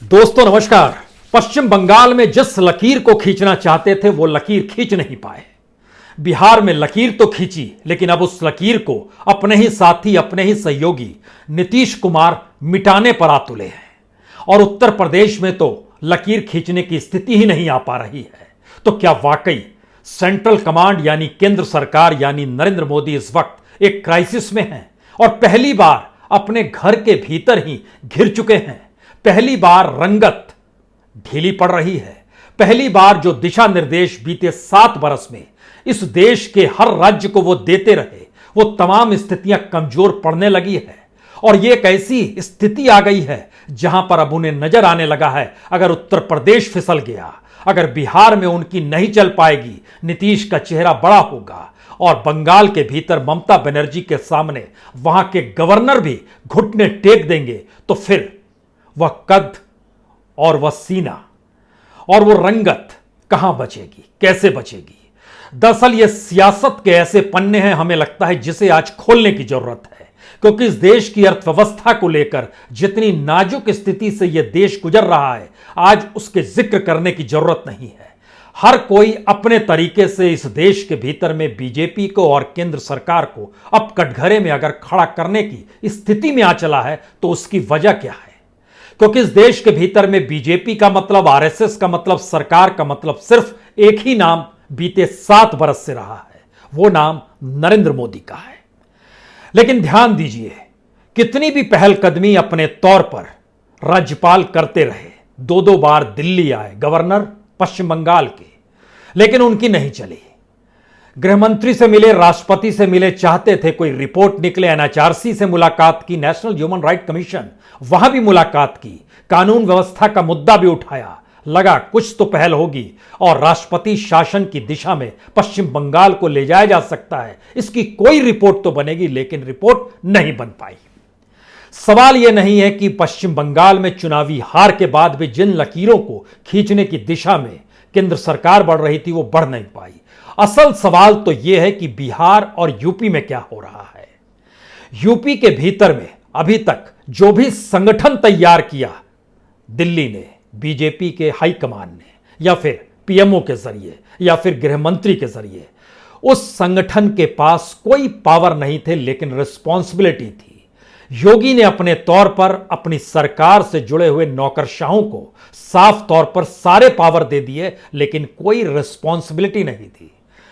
दोस्तों नमस्कार। पश्चिम बंगाल में जिस लकीर को खींचना चाहते थे वो लकीर खींच नहीं पाए। बिहार में लकीर तो खींची, लेकिन अब उस लकीर को अपने ही साथी, अपने ही सहयोगी नीतीश कुमार मिटाने पर आ तुले हैं। और उत्तर प्रदेश में तो लकीर खींचने की स्थिति ही नहीं आ पा रही है। तो क्या वाकई सेंट्रल कमांड यानी केंद्र सरकार यानी नरेंद्र मोदी इस वक्त एक क्राइसिस में है और पहली बार अपने घर के भीतर ही घिर चुके हैं? पहली बार रंगत ढीली पड़ रही है। पहली बार जो दिशा निर्देश बीते 7 बरस में इस देश के हर राज्य को वो देते रहे, वो तमाम स्थितियां कमजोर पड़ने लगी है। और ये एक ऐसी स्थिति आ गई है जहां पर अब उन्हें नजर आने लगा है, अगर उत्तर प्रदेश फिसल गया, अगर बिहार में उनकी नहीं चल पाएगी, नीतीश का चेहरा बड़ा होगा और बंगाल के भीतर ममता बनर्जी के सामने वहां के गवर्नर भी घुटने टेक देंगे, तो फिर वह कद और वह सीना और वो रंगत कहां बचेगी, कैसे बचेगी? दरअसल ये सियासत के ऐसे पन्ने हैं, हमें लगता है, जिसे आज खोलने की जरूरत है। क्योंकि इस देश की अर्थव्यवस्था को लेकर जितनी नाजुक स्थिति से यह देश गुजर रहा है, आज उसके जिक्र करने की जरूरत नहीं है। हर कोई अपने तरीके से इस देश के भीतर में बीजेपी को और केंद्र सरकार को अब कटघरे में अगर खड़ा करने की स्थिति में आ चला है, तो उसकी वजह क्या है? क्योंकि इस देश के भीतर में बीजेपी का मतलब, आरएसएस का मतलब, सरकार का मतलब सिर्फ एक ही नाम बीते 7 बरस से रहा है, वो नाम नरेंद्र मोदी का है। लेकिन ध्यान दीजिए, कितनी भी पहलकदमी अपने तौर पर राज्यपाल करते रहे, 2-2 बार दिल्ली आए गवर्नर पश्चिम बंगाल के, लेकिन उनकी नहीं चली। गृहमंत्री से मिले, राष्ट्रपति से मिले, चाहते थे कोई रिपोर्ट निकले, एनएचआरसी से मुलाकात की, नेशनल ह्यूमन राइट कमीशन, वहां भी मुलाकात की, कानून व्यवस्था का मुद्दा भी उठाया, लगा कुछ तो पहल होगी और राष्ट्रपति शासन की दिशा में पश्चिम बंगाल को ले जाया जा सकता है, इसकी कोई रिपोर्ट तो बनेगी, लेकिन रिपोर्ट नहीं बन पाई। सवाल यह नहीं है कि पश्चिम बंगाल में चुनावी हार के बाद भी जिन लकीरों को खींचने की दिशा में केंद्र सरकार बढ़ रही थी, वो बढ़ नहीं पाई। असल सवाल तो यह है कि बिहार और यूपी में क्या हो रहा है। यूपी के भीतर में अभी तक जो भी संगठन तैयार किया दिल्ली ने, बीजेपी के हाईकमान ने, या फिर पीएमओ के जरिए, या फिर गृहमंत्री के जरिए, उस संगठन के पास कोई पावर नहीं थे, लेकिन रिस्पॉन्सिबिलिटी थी। योगी ने अपने तौर पर अपनी सरकार से जुड़े हुए नौकरशाहों को साफ तौर पर सारे पावर दे दिए, लेकिन कोई रिस्पॉन्सिबिलिटी नहीं थी।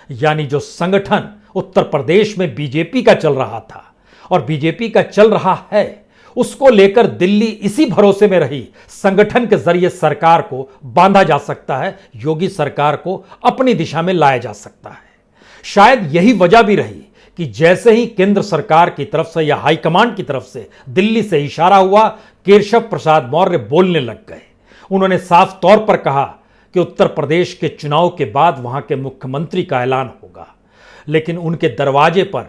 यानी जो संगठन उत्तर प्रदेश में बीजेपी का चल रहा था और बीजेपी का चल रहा है, उसको लेकर दिल्ली इसी भरोसे में रही, संगठन के जरिए सरकार को बांधा जा सकता है, योगी सरकार को अपनी दिशा में लाया जा सकता है। शायद यही वजह भी रही कि जैसे ही केंद्र सरकार की तरफ से या हाईकमांड की तरफ से दिल्ली से इशारा हुआ, केशव प्रसाद मौर्य बोलने लग गए। उन्होंने साफ तौर पर कहा कि उत्तर प्रदेश के चुनाव के बाद वहां के मुख्यमंत्री का ऐलान होगा, लेकिन उनके दरवाजे पर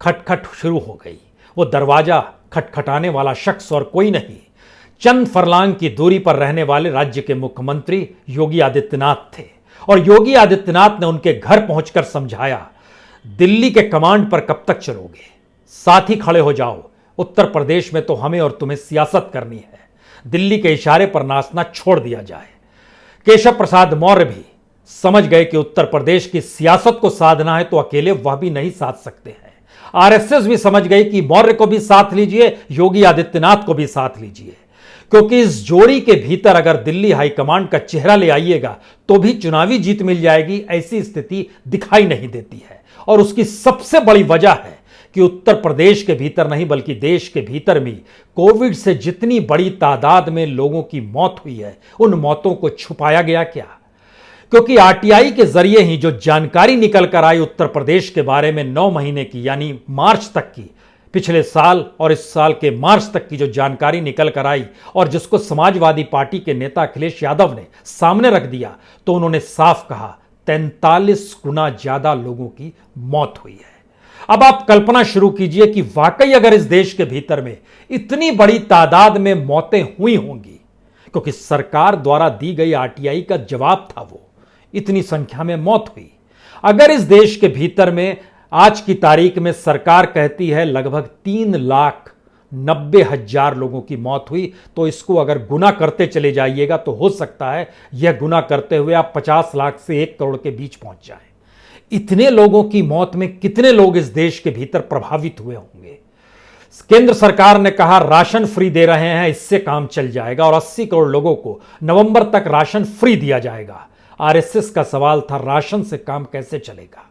खटखट शुरू हो गई। वो दरवाजा खटखटाने वाला शख्स और कोई नहीं, चंद फरलांग की दूरी पर रहने वाले राज्य के मुख्यमंत्री योगी आदित्यनाथ थे। और योगी आदित्यनाथ ने उनके घर पहुंचकर समझाया, दिल्ली के कमांड पर कब तक चलोगे, साथ ही खड़े हो जाओ, उत्तर प्रदेश में तो हमें और तुम्हें सियासत करनी है, दिल्ली के इशारे पर नाचना छोड़ दिया जाए। केशव प्रसाद मौर्य भी समझ गए कि उत्तर प्रदेश की सियासत को साधना है तो अकेले वह भी नहीं साध सकते हैं। आरएसएस भी समझ गई कि मौर्य को भी साथ लीजिए, योगी आदित्यनाथ को भी साथ लीजिए, क्योंकि इस जोड़ी के भीतर अगर दिल्ली हाईकमांड का चेहरा ले आइएगा तो भी चुनावी जीत मिल जाएगी, ऐसी स्थिति दिखाई नहीं देती है। और उसकी सबसे बड़ी वजह है कि उत्तर प्रदेश के भीतर नहीं बल्कि देश के भीतर भी कोविड से जितनी बड़ी तादाद में लोगों की मौत हुई है, उन मौतों को छुपाया गया क्या? क्योंकि आरटीआई के जरिए ही जो जानकारी निकल कर आई उत्तर प्रदेश के बारे में 9 महीने की, यानी मार्च तक की, पिछले साल और इस साल के मार्च तक की जो जानकारी निकल कर आई और जिसको समाजवादी पार्टी के नेता अखिलेश यादव ने सामने रख दिया, तो उन्होंने साफ कहा 43 गुना ज्यादा लोगों की मौत हुई है। अब आप कल्पना शुरू कीजिए कि वाकई अगर इस देश के भीतर में इतनी बड़ी तादाद में मौतें हुई होंगी, क्योंकि सरकार द्वारा दी गई आरटीआई का जवाब था वो, इतनी संख्या में मौत हुई। अगर इस देश के भीतर में आज की तारीख में सरकार कहती है लगभग 3 लाख 90,000 लोगों की मौत हुई, तो इसको अगर गुना करते चले जाइएगा तो हो सकता है यह गुना करते हुए आप 50 लाख से 1 करोड़ के बीच पहुंच जाएं। इतने लोगों की मौत में कितने लोग इस देश के भीतर प्रभावित हुए होंगे। केंद्र सरकार ने कहा राशन फ्री दे रहे हैं, इससे काम चल जाएगा और 80 करोड़ लोगों को नवंबर तक राशन फ्री दिया जाएगा। आरएसएस का सवाल था राशन से काम कैसे चलेगा।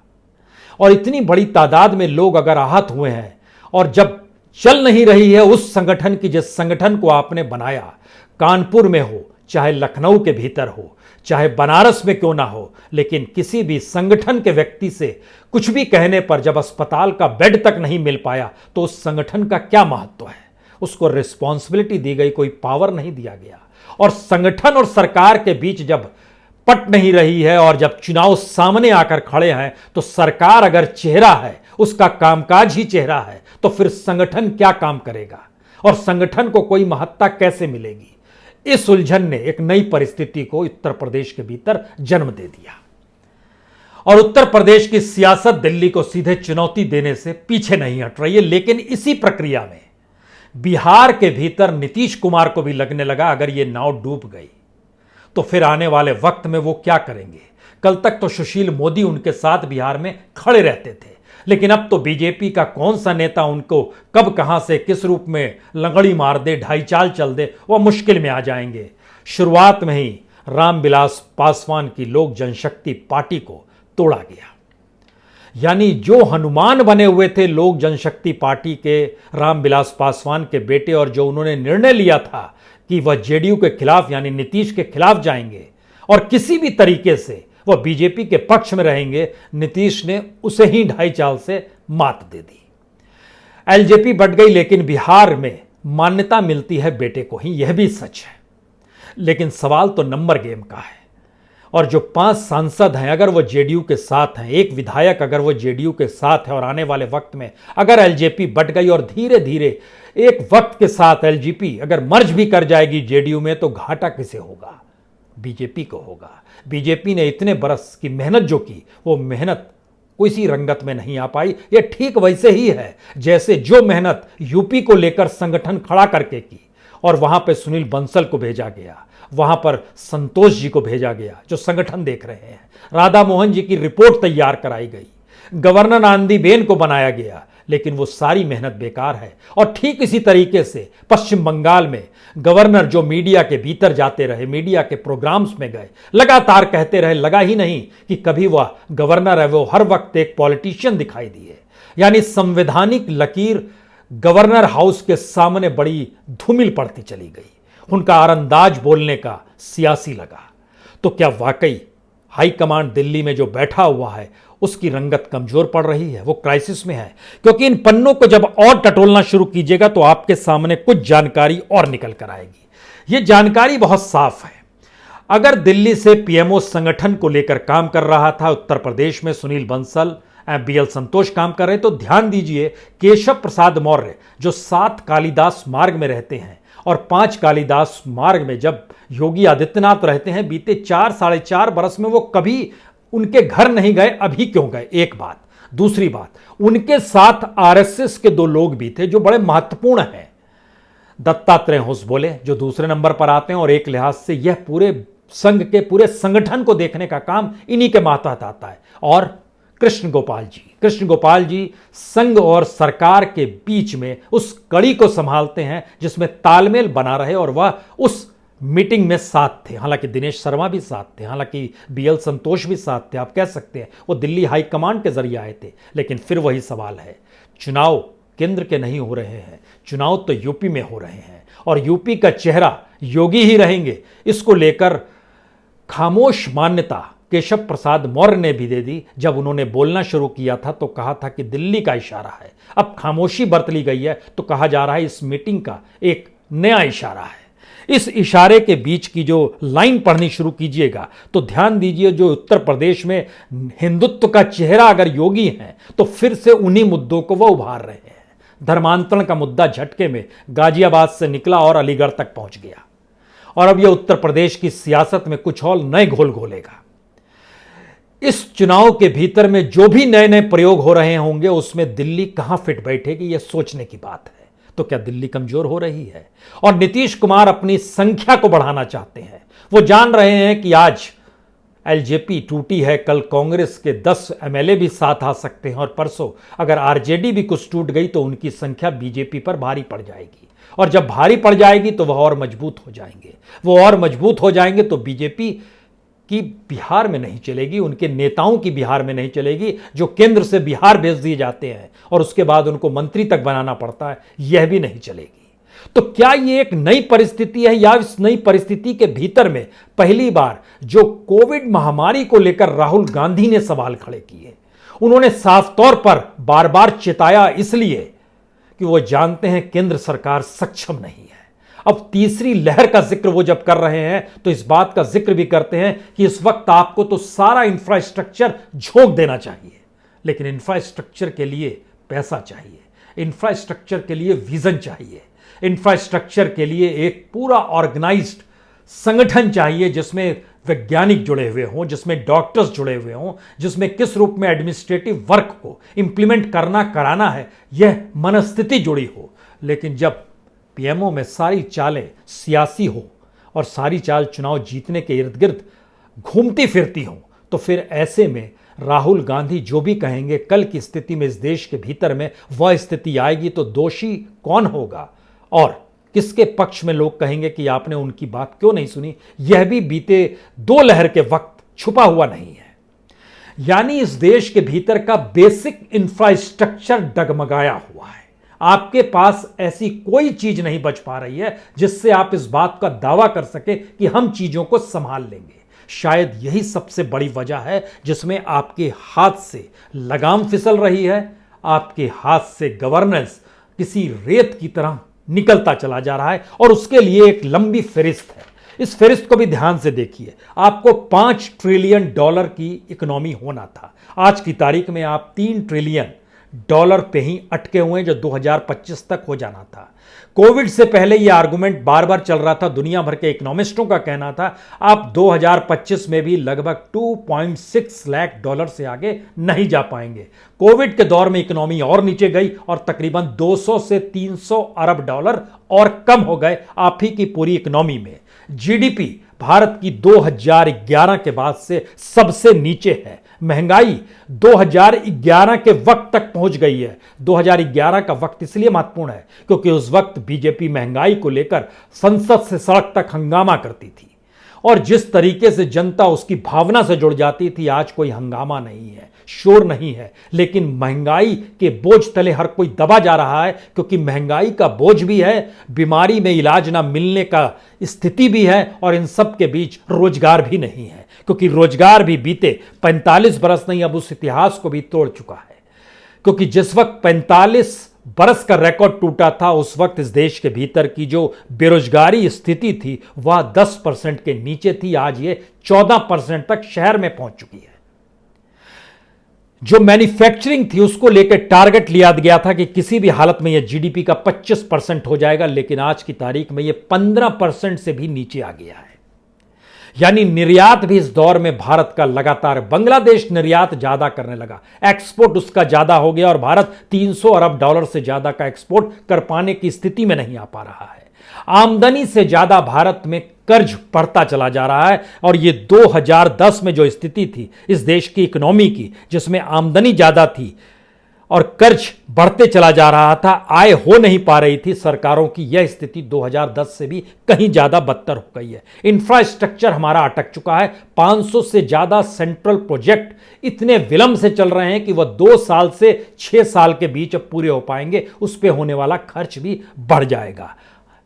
और इतनी बड़ी तादाद में लोग अगर आहत हुए हैं और जब चल नहीं रही है उस संगठन की, जिस संगठन को आपने बनाया, कानपुर में हो चाहे लखनऊ के भीतर हो चाहे बनारस में क्यों ना हो, लेकिन किसी भी संगठन के व्यक्ति से कुछ भी कहने पर जब अस्पताल का बेड तक नहीं मिल पाया तो उस संगठन का क्या महत्व है। उसको रिस्पॉन्सिबिलिटी दी गई, कोई पावर नहीं दिया गया। और संगठन और सरकार के बीच जब पट नहीं रही है और जब चुनाव सामने आकर खड़े हैं तो सरकार अगर चेहरा है, उसका कामकाज ही चेहरा है, तो फिर संगठन क्या काम करेगा और संगठन को कोई महत्ता कैसे मिलेगी। इस उलझन ने एक नई परिस्थिति को उत्तर प्रदेश के भीतर जन्म दे दिया और उत्तर प्रदेश की सियासत दिल्ली को सीधे चुनौती देने से पीछे नहीं हट रही है। लेकिन इसी प्रक्रिया में बिहार के भीतर नीतीश कुमार को भी लगने लगा अगर ये नाव डूब गई तो फिर आने वाले वक्त में वो क्या करेंगे। कल तक तो सुशील मोदी उनके साथ बिहार में खड़े रहते थे, लेकिन अब तो बीजेपी का कौन सा नेता उनको कब कहां से किस रूप में लंगड़ी मार दे, ढाई चाल चल दे, वह मुश्किल में आ जाएंगे। शुरुआत में ही रामविलास पासवान की लोक जनशक्ति पार्टी को तोड़ा गया। यानी जो हनुमान बने हुए थे लोक जनशक्ति पार्टी के रामविलास पासवान के बेटे, और जो उन्होंने निर्णय लिया था कि वह जेडीयू के खिलाफ यानी नीतीश के खिलाफ जाएंगे और किसी भी तरीके से वह बीजेपी के पक्ष में रहेंगे, नीतीश ने उसे ही ढाई चाल से मात दे दी। एलजेपी बढ़ गई, लेकिन बिहार में मान्यता मिलती है बेटे को ही, यह भी सच है। लेकिन सवाल तो नंबर गेम का है। और जो 5 सांसद हैं अगर वो जेडीयू के साथ हैं, एक विधायक अगर वो जेडीयू के साथ है और आने वाले वक्त में अगर एलजेपी बढ़ गई और धीरे धीरे एक वक्त के साथ एलजेपी अगर मर्ज भी कर जाएगी जेडीयू में, तो घाटा किसे होगा? बीजेपी को होगा। बीजेपी ने इतने बरस की मेहनत जो की, वो मेहनत किसी रंगत में नहीं आ पाई। ये ठीक वैसे ही है जैसे जो मेहनत यूपी को लेकर संगठन खड़ा करके की और वहां पे सुनील बंसल को भेजा गया, वहां पर संतोष जी को भेजा गया जो संगठन देख रहे हैं, राधा मोहन जी की रिपोर्ट तैयार कराई गई, गवर्नर आनंदीबेन को बनाया गया, लेकिन वो सारी मेहनत बेकार है। और ठीक इसी तरीके से पश्चिम बंगाल में गवर्नर जो मीडिया के भीतर जाते रहे, मीडिया के प्रोग्राम्स में गए, लगातार कहते रहे, लगा ही नहीं कि कभी वह गवर्नर है, वो हर वक्त एक पॉलिटिशियन दिखाई दिए। यानी संवैधानिक लकीर गवर्नर हाउस के सामने बड़ी धूमिल पड़ती चली गई, उनका अरंदाज बोलने का सियासी लगा। तो क्या वाकई हाईकमांड दिल्ली में जो बैठा हुआ है उसकी रंगत कमजोर पड़ रही है, वो क्राइसिस में है? क्योंकि इन पन्नों को जब और टटोलना शुरू कीजिएगा तो आपके सामने कुछ जानकारी और निकल कर आएगी। ये जानकारी बहुत साफ है। अगर दिल्ली से पीएमओ संगठन को लेकर काम कर रहा था, उत्तर प्रदेश में सुनील बंसल बीएल संतोष काम कर रहे, तो ध्यान दीजिए केशव प्रसाद मौर्य जो 7 कालिदास मार्ग में रहते हैं और 5 कालिदास मार्ग में जब योगी आदित्यनाथ रहते हैं, बीते 4 साढ़े 4 बरस में वो कभी उनके घर नहीं गए। अभी क्यों गए? एक बात। दूसरी बात, उनके साथ आरएसएस के 2 लोग भी थे जो बड़े महत्वपूर्ण हैं। दत्तात्रेय होसबोले जो दूसरे नंबर पर आते हैं, और एक लिहाज से यह पूरे संघ के पूरे संगठन को देखने का काम इन्हीं के मातहत आता है। और कृष्ण गोपाल जी संघ और सरकार के बीच में उस कड़ी को संभालते हैं जिसमें तालमेल बना रहे, और वह उस मीटिंग में साथ थे। हालांकि दिनेश शर्मा भी साथ थे, हालांकि बीएल संतोष भी साथ थे। आप कह सकते हैं वो दिल्ली हाईकमांड के जरिए आए थे। लेकिन फिर वही सवाल है, चुनाव केंद्र के नहीं हो रहे हैं, चुनाव तो यूपी में हो रहे हैं और यूपी का चेहरा योगी ही रहेंगे। इसको लेकर खामोश मान्यता केशव प्रसाद मौर्य ने भी दे दी। जब उन्होंने बोलना शुरू किया था तो कहा था कि दिल्ली का इशारा है। अब खामोशी बरत ली गई है तो कहा जा रहा है इस मीटिंग का एक नया इशारा है। इस इशारे के बीच की जो लाइन पढ़नी शुरू कीजिएगा तो ध्यान दीजिए, जो उत्तर प्रदेश में हिंदुत्व का चेहरा अगर योगी है तो फिर से उन्हीं मुद्दों को वह उभार रहे हैं। धर्मांतरण का मुद्दा झटके में गाजियाबाद से निकला और अलीगढ़ तक पहुंच गया, और अब यह उत्तर प्रदेश की सियासत में कुछ और नए घोल घोलेगा। इस चुनाव के भीतर में जो भी नए नए प्रयोग हो रहे होंगे उसमें दिल्ली कहां फिट बैठेगी, यह सोचने की बात है। तो क्या दिल्ली कमजोर हो रही है? और नीतीश कुमार अपनी संख्या को बढ़ाना चाहते हैं। वो जान रहे हैं कि आज एलजेपी टूटी है, कल कांग्रेस के 10 एमएलए भी साथ आ सकते हैं, और परसों अगर आरजेडी भी कुछ टूट गई तो उनकी संख्या बीजेपी पर भारी पड़ जाएगी। और जब भारी पड़ जाएगी तो वह और मजबूत हो जाएंगे। वो और मजबूत हो जाएंगे तो बीजेपी की बिहार में नहीं चलेगी, उनके नेताओं की बिहार में नहीं चलेगी, जो केंद्र से बिहार भेज दिए जाते हैं और उसके बाद उनको मंत्री तक बनाना पड़ता है, यह भी नहीं चलेगी। तो क्या यह एक नई परिस्थिति है, या इस नई परिस्थिति के भीतर में पहली बार जो कोविड महामारी को लेकर राहुल गांधी ने सवाल खड़े किए? उन्होंने साफ तौर पर बार बार चेताया, इसलिए कि वो जानते हैं केंद्र सरकार सक्षम नहीं है। अब तीसरी लहर का जिक्र वो जब कर रहे हैं तो इस बात का जिक्र भी करते हैं कि इस वक्त आपको तो सारा इंफ्रास्ट्रक्चर झोंक देना चाहिए, लेकिन इंफ्रास्ट्रक्चर के लिए पैसा चाहिए, इंफ्रास्ट्रक्चर के लिए विजन चाहिए, इंफ्रास्ट्रक्चर के लिए एक पूरा ऑर्गेनाइज्ड संगठन चाहिए जिसमें वैज्ञानिक जुड़े हुए हों, जिसमें डॉक्टर्स जुड़े हुए हों, जिसमें किस रूप में एडमिनिस्ट्रेटिव वर्क को इंप्लीमेंट करना कराना है, यह मनस्थिति जुड़ी हो। लेकिन जब पीएमओ में सारी चालें सियासी हो और सारी चाल चुनाव जीतने के इर्द गिर्द घूमती फिरती हो, तो फिर ऐसे में राहुल गांधी जो भी कहेंगे, कल की स्थिति में इस देश के भीतर में वह स्थिति आएगी तो दोषी कौन होगा और किसके पक्ष में लोग कहेंगे कि आपने उनकी बात क्यों नहीं सुनी, यह भी बीते 2 लहर के वक्त छुपा हुआ नहीं है। यानी इस देश के भीतर का बेसिक इंफ्रास्ट्रक्चर डगमगाया हुआ है। आपके पास ऐसी कोई चीज नहीं बच पा रही है जिससे आप इस बात का दावा कर सके कि हम चीजों को संभाल लेंगे। शायद यही सबसे बड़ी वजह है जिसमें आपके हाथ से लगाम फिसल रही है, आपके हाथ से गवर्नेंस किसी रेत की तरह निकलता चला जा रहा है, और उसके लिए एक लंबी फहरिस्त है। इस फहरिस्त को भी ध्यान से देखिए। आपको $5 ट्रिलियन की इकोनॉमी होना था, आज की तारीख में आप $3 ट्रिलियन पे ही अटके हुए हैं, जो 2025 तक हो जाना था। कोविड से पहले यह आर्गुमेंट बार बार चल रहा था, दुनिया भर के इकोनॉमिस्टों का कहना था आप 2025 में भी लगभग $2.6 लाख से आगे नहीं जा पाएंगे। कोविड के दौर में इकोनॉमी और नीचे गई और तकरीबन 200 से 300 अरब डॉलर और कम हो गए आप ही की पूरी इकोनॉमी में। जीडीपी भारत की 2011 के बाद से सबसे नीचे है। महंगाई 2011 के वक्त तक पहुंच गई है। 2011 का वक्त इसलिए महत्वपूर्ण है क्योंकि उस वक्त बीजेपी महंगाई को लेकर संसद से सड़क तक हंगामा करती थी, और जिस तरीके से जनता उसकी भावना से जुड़ जाती थी, आज कोई हंगामा नहीं है, शोर नहीं है, लेकिन महंगाई के बोझ तले हर कोई दबा जा रहा है, क्योंकि महंगाई का बोझ भी है, बीमारी में इलाज ना मिलने का स्थिति भी है, और इन सब के बीच रोजगार भी नहीं है, क्योंकि रोजगार भी बीते 45 बरस नहीं, अब उस इतिहास को भी तोड़ चुका है। क्योंकि जिस वक्त 45 बरस का रिकॉर्ड टूटा था, उस वक्त इस देश के भीतर की जो बेरोजगारी स्थिति थी वह 10% के नीचे थी, आज ये 14% तक शहर में पहुंच चुकी है। जो मैन्युफैक्चरिंग थी उसको लेकर टारगेट लिया गया था कि किसी भी हालत में यह जीडीपी का 25% हो जाएगा, लेकिन आज की तारीख में यह 15% से भी नीचे आ गया है। यानी निर्यात भी इस दौर में भारत का लगातार, बांग्लादेश निर्यात ज्यादा करने लगा, एक्सपोर्ट उसका ज्यादा हो गया, और भारत $300 अरब से ज्यादा का एक्सपोर्ट कर पाने की स्थिति में नहीं आ पा रहा है। आमदनी से ज्यादा भारत में कर्ज बढ़ता चला जा रहा है, और ये 2010 में जो स्थिति थी इस देश की इकोनॉमी की, जिसमें आमदनी ज्यादा थी और कर्ज बढ़ते चला जा रहा था, आय हो नहीं पा रही थी सरकारों की, यह स्थिति 2010 से भी कहीं ज्यादा बदतर हो गई है। इंफ्रास्ट्रक्चर हमारा अटक चुका है। 500 से ज्यादा सेंट्रल प्रोजेक्ट इतने विलंब से चल रहे हैं कि वह 2 साल से 6 साल के बीच अब पूरे हो पाएंगे, उस पर होने वाला खर्च भी बढ़ जाएगा।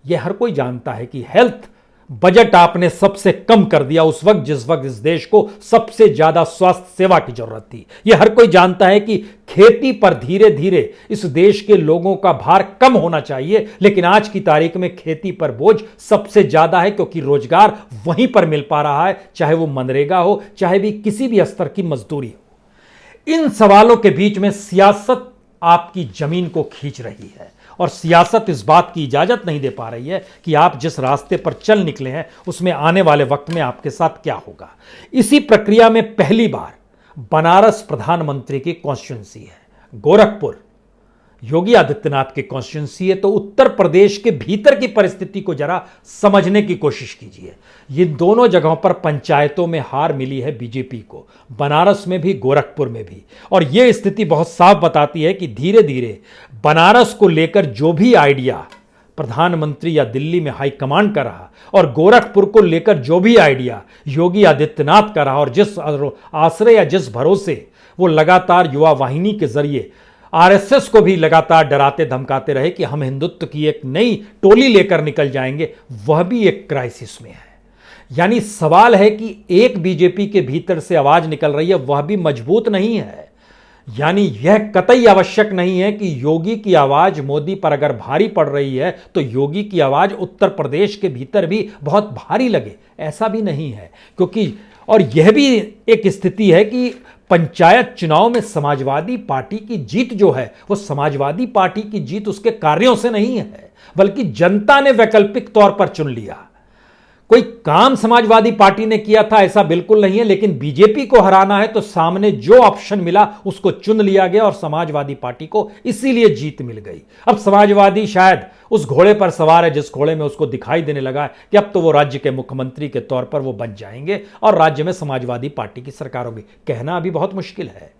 यह हर कोई जानता है कि हेल्थ बजट आपने सबसे कम कर दिया उस वक्त जिस वक्त इस देश को सबसे ज्यादा स्वास्थ्य सेवा की जरूरत थी। यह हर कोई जानता है कि खेती पर धीरे धीरे इस देश के लोगों का भार कम होना चाहिए, लेकिन आज की तारीख में खेती पर बोझ सबसे ज्यादा है, क्योंकि रोजगार वहीं पर मिल पा रहा है, चाहे वो मनरेगा हो, चाहे भी किसी भी स्तर की मजदूरी हो। इन सवालों के बीच में सियासत आपकी जमीन को खींच रही है, और सियासत इस बात की इजाजत नहीं दे पा रही है कि आप जिस रास्ते पर चल निकले हैं उसमें आने वाले वक्त में आपके साथ क्या होगा। इसी प्रक्रिया में पहली बार बनारस प्रधानमंत्री की कॉन्स्टिट्यूंसी है, गोरखपुर योगी आदित्यनाथ की कॉन्स्टिट्यूंसी है, तो उत्तर प्रदेश के भीतर की परिस्थिति को जरा समझने की कोशिश कीजिए। ये दोनों जगहों पर पंचायतों में हार मिली है बीजेपी को, बनारस में भी, गोरखपुर में भी। और ये स्थिति बहुत साफ बताती है कि धीरे धीरे बनारस को लेकर जो भी आइडिया प्रधानमंत्री या दिल्ली में हाईकमांड का रहा, और गोरखपुर को लेकर जो भी आइडिया योगी आदित्यनाथ का रहा, और जिस आश्रय या जिस भरोसे वो लगातार युवा वाहिनी के जरिए आरएसएस को भी लगातार डराते धमकाते रहे कि हम हिंदुत्व की एक नई टोली लेकर निकल जाएंगे, वह भी एक क्राइसिस में है। यानी सवाल है कि एक बीजेपी के भीतर से आवाज निकल रही है, वह भी मजबूत नहीं है। यानी यह कतई आवश्यक नहीं है कि योगी की आवाज मोदी पर अगर भारी पड़ रही है तो योगी की आवाज उत्तर प्रदेश के भीतर भी बहुत भारी लगे, ऐसा भी नहीं है। क्योंकि और यह भी एक स्थिति है कि पंचायत चुनाव में समाजवादी पार्टी की जीत जो है, वो समाजवादी पार्टी की जीत उसके कार्यों से नहीं है, बल्कि जनता ने वैकल्पिक तौर पर चुन लिया। कोई काम समाजवादी पार्टी ने किया था ऐसा बिल्कुल नहीं है, लेकिन बीजेपी को हराना है तो सामने जो ऑप्शन मिला उसको चुन लिया गया, और समाजवादी पार्टी को इसीलिए जीत मिल गई। अब समाजवादी शायद उस घोड़े पर सवार है जिस घोड़े में उसको दिखाई देने लगा कि अब तो वो राज्य के मुख्यमंत्री के तौर पर वो बन जाएंगे और राज्य में समाजवादी पार्टी की सरकार होगी। कहना अभी बहुत मुश्किल है,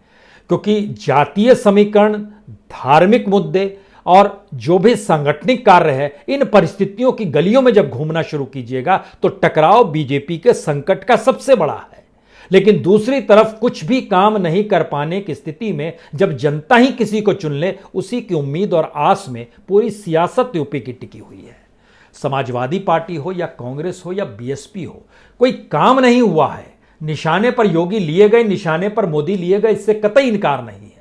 क्योंकि जातीय समीकरण, धार्मिक मुद्दे और जो भी सांगठनिक कार्य है, इन परिस्थितियों की गलियों में जब घूमना शुरू कीजिएगा तो टकराव बीजेपी के संकट का सबसे बड़ा है। लेकिन दूसरी तरफ कुछ भी काम नहीं कर पाने की स्थिति में जब जनता ही किसी को चुन ले, उसी की उम्मीद और आस में पूरी सियासत यूपी की टिकी हुई है। समाजवादी पार्टी हो या कांग्रेस हो या बीएसपी हो, कोई काम नहीं हुआ है। निशाने पर योगी लिए गए, निशाने पर मोदी लिए गए, इससे कतई इनकार नहीं है।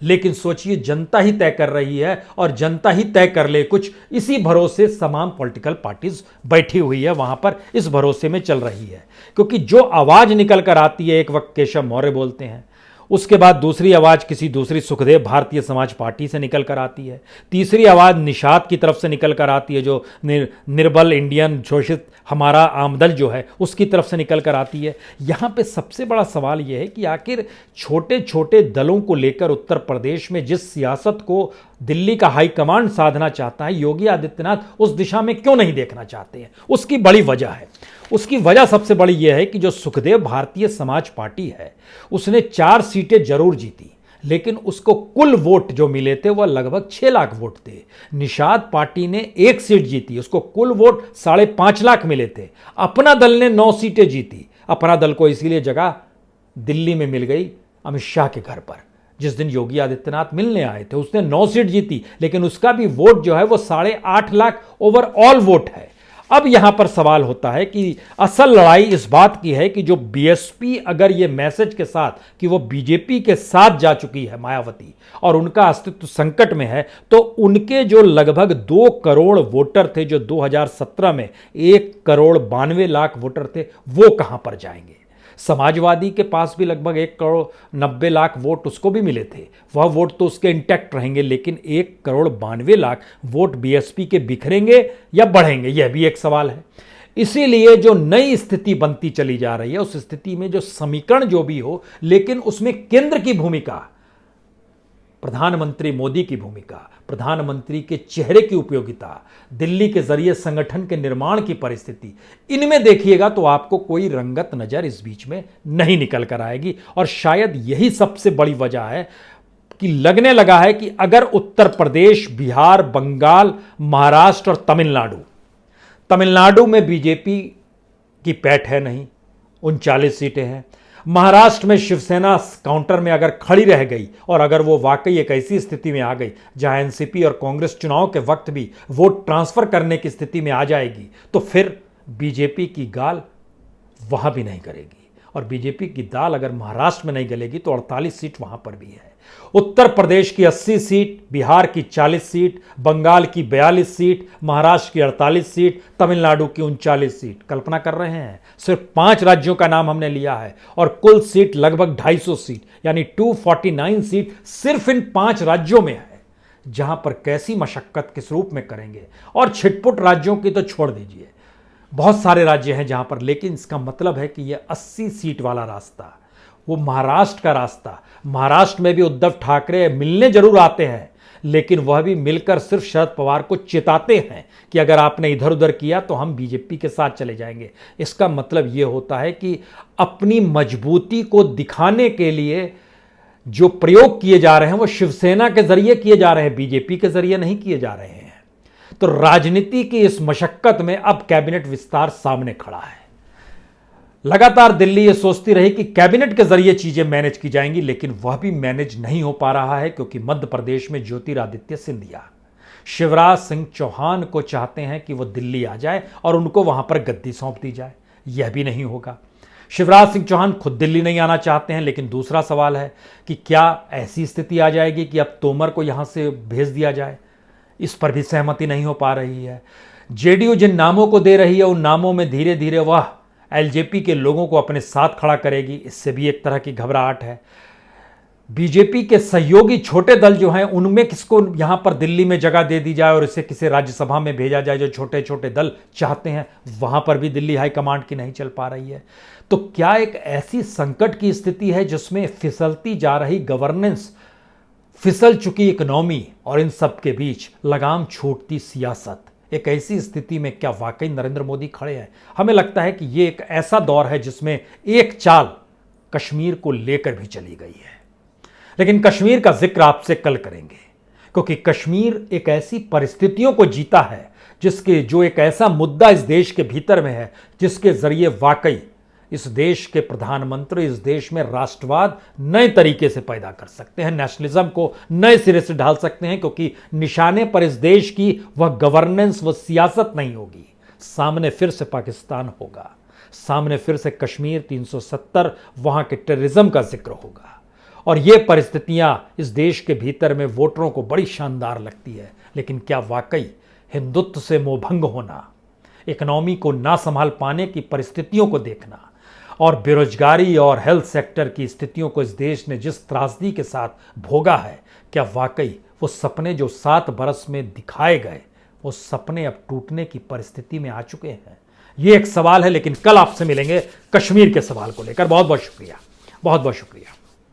लेकिन सोचिए, जनता ही तय कर रही है, और जनता ही तय कर ले कुछ, इसी भरोसे तमाम पॉलिटिकल पार्टीज बैठी हुई है वहां पर, इस भरोसे में चल रही है। क्योंकि जो आवाज निकल कर आती है, एक वक्त केशव मौर्य बोलते हैं, उसके बाद दूसरी आवाज किसी दूसरी सुखदेव भारतीय समाज पार्टी से निकल कर आती है, तीसरी आवाज निषाद की तरफ से निकल कर आती है, जो निर्बल इंडियन शोषित हमारा आमदल जो है उसकी तरफ से निकल कर आती है। यहाँ पे सबसे बड़ा सवाल यह है कि आखिर छोटे छोटे दलों को लेकर उत्तर प्रदेश में जिस सियासत को दिल्ली का हाईकमांड साधना चाहता है, योगी आदित्यनाथ उस दिशा में क्यों नहीं देखना चाहते हैं। उसकी बड़ी वजह है। उसकी वजह सबसे बड़ी यह है कि जो सुखदेव भारतीय समाज पार्टी है, उसने 4 सीटें जरूर जीती, लेकिन उसको कुल वोट जो मिले थे वह लगभग 6 लाख वोट थे। निषाद पार्टी ने 1 सीट जीती, उसको कुल वोट 5.5 लाख मिले थे। अपना दल ने 9 सीटें जीती। अपना दल को इसीलिए जगह दिल्ली में मिल गई अमित शाह के घर पर, जिस दिन योगी आदित्यनाथ मिलने आए थे। उसने 9 सीट जीती, लेकिन उसका भी वोट जो है वो 8.5 लाख ओवरऑल वोट है। अब यहां पर सवाल होता है कि असल लड़ाई इस बात की है कि जो बीएसपी अगर ये मैसेज के साथ कि वो बीजेपी के साथ जा चुकी है मायावती, और उनका अस्तित्व संकट में है, तो उनके जो लगभग 2 करोड़ वोटर थे, जो 2017 में 1,92,00,000 वोटर थे, वो कहां पर जाएंगे। समाजवादी के पास भी लगभग 1,90,00,000 वोट उसको भी मिले थे, वह वोट तो उसके इंटैक्ट रहेंगे, लेकिन 1,92,00,000 वोट बीएसपी के बिखरेंगे या बढ़ेंगे, यह भी एक सवाल है। इसीलिए जो नई स्थिति बनती चली जा रही है, उस स्थिति में जो समीकरण जो भी हो, लेकिन उसमें केंद्र की भूमिका, प्रधानमंत्री मोदी की भूमिका, प्रधानमंत्री के चेहरे की उपयोगिता, दिल्ली के जरिए संगठन के निर्माण की परिस्थिति, इनमें देखिएगा तो आपको कोई रंगत नजर इस बीच में नहीं निकल कर आएगी। और शायद यही सबसे बड़ी वजह है कि लगने लगा है कि अगर उत्तर प्रदेश, बिहार, बंगाल, महाराष्ट्र और तमिलनाडु में बीजेपी की पैठ है नहीं, 39 सीटें हैं। महाराष्ट्र में शिवसेना काउंटर में अगर खड़ी रह गई, और अगर वो वाकई एक ऐसी स्थिति में आ गई जहां एनसीपी और कांग्रेस चुनाव के वक्त भी वोट ट्रांसफर करने की स्थिति में आ जाएगी, तो फिर बीजेपी की गाल वहां भी नहीं करेगी। और बीजेपी की दाल अगर महाराष्ट्र में नहीं गलेगी तो 48 सीट वहां पर भी है। उत्तर प्रदेश की 80 सीट, बिहार की 40 सीट, बंगाल की 42 सीट, महाराष्ट्र की 48 सीट, तमिलनाडु की 39 सीट। कल्पना कर रहे हैं, सिर्फ 5 राज्यों का नाम हमने लिया है, और कुल सीट लगभग 250 सीट, यानी 249 सीट सिर्फ इन 5 राज्यों में है, जहां पर कैसी मशक्कत किस रूप में करेंगे। और छिटपुट राज्यों की तो छोड़ दीजिए, बहुत सारे राज्य हैं जहां पर, लेकिन इसका मतलब है कि यह 80 सीट वाला रास्ता, वो महाराष्ट्र का रास्ता, महाराष्ट्र में भी उद्धव ठाकरे मिलने जरूर आते हैं, लेकिन वह भी मिलकर सिर्फ शरद पवार को चिताते हैं कि अगर आपने इधर उधर किया तो हम बीजेपी के साथ चले जाएंगे। इसका मतलब यह होता है कि अपनी मजबूती को दिखाने के लिए जो प्रयोग किए जा रहे हैं वो शिवसेना के जरिए किए जा रहे हैं, बीजेपी के जरिए नहीं किए जा रहे हैं। तो राजनीति की इस मशक्कत में अब कैबिनेट विस्तार सामने खड़ा है। लगातार दिल्ली ये सोचती रही कि कैबिनेट के जरिए चीजें मैनेज की जाएंगी, लेकिन वह भी मैनेज नहीं हो पा रहा है क्योंकि मध्य प्रदेश में ज्योतिरादित्य सिंधिया शिवराज सिंह चौहान को चाहते हैं कि वो दिल्ली आ जाए और उनको वहां पर गद्दी सौंप दी जाए। यह भी नहीं होगा। शिवराज सिंह चौहान खुद दिल्ली नहीं आना चाहते हैं, लेकिन दूसरा सवाल है कि क्या ऐसी स्थिति आ जाएगी कि अब तोमर को यहां से भेज दिया जाए। इस पर भी सहमति नहीं हो पा रही है। जेडीयू जिन नामों को दे रही है उन नामों में धीरे धीरे वह एलजेपी के लोगों को अपने साथ खड़ा करेगी, इससे भी एक तरह की घबराहट है। बीजेपी के सहयोगी छोटे दल जो हैं उनमें किसको यहां पर दिल्ली में जगह दे दी जाए और इसे किसी राज्यसभा में भेजा जाए जो छोटे छोटे दल चाहते हैं, वहां पर भी दिल्ली हाईकमांड की नहीं चल पा रही है। तो क्या एक ऐसी संकट की स्थिति है जिसमें फिसलती जा रही गवर्नेंस, फिसल चुकी इकोनॉमी और इन सब के बीच लगाम छूटती सियासत, एक ऐसी स्थिति में क्या वाकई नरेंद्र मोदी खड़े हैं? हमें लगता है कि यह एक ऐसा दौर है जिसमें एक चाल कश्मीर को लेकर भी चली गई है। लेकिन कश्मीर का जिक्र आपसे कल करेंगे, क्योंकि कश्मीर एक ऐसी परिस्थितियों को जीता है जो एक ऐसा मुद्दा इस देश के भीतर में है जिसके जरिए वाकई इस देश के प्रधानमंत्री इस देश में राष्ट्रवाद नए तरीके से पैदा कर सकते हैं, नेशनलिज्म को नए सिरे से ढाल सकते हैं, क्योंकि निशाने पर इस देश की वह गवर्नेंस, वह सियासत नहीं होगी। सामने फिर से पाकिस्तान होगा, सामने फिर से कश्मीर 370 वहां के टेररिज्म का जिक्र होगा। और ये परिस्थितियां इस देश के भीतर में वोटरों को बड़ी शानदार लगती है, लेकिन क्या वाकई हिंदुत्व से मोहभंग होना, इकोनॉमी को ना संभाल पाने की परिस्थितियों को देखना और बेरोजगारी और हेल्थ सेक्टर की स्थितियों को इस देश ने जिस त्रासदी के साथ भोगा है, क्या वाकई वो सपने जो 7 बरस में दिखाए गए वो सपने अब टूटने की परिस्थिति में आ चुके हैं? ये एक सवाल है, लेकिन कल आपसे मिलेंगे कश्मीर के सवाल को लेकर। बहुत बहुत शुक्रिया, बहुत बहुत शुक्रिया।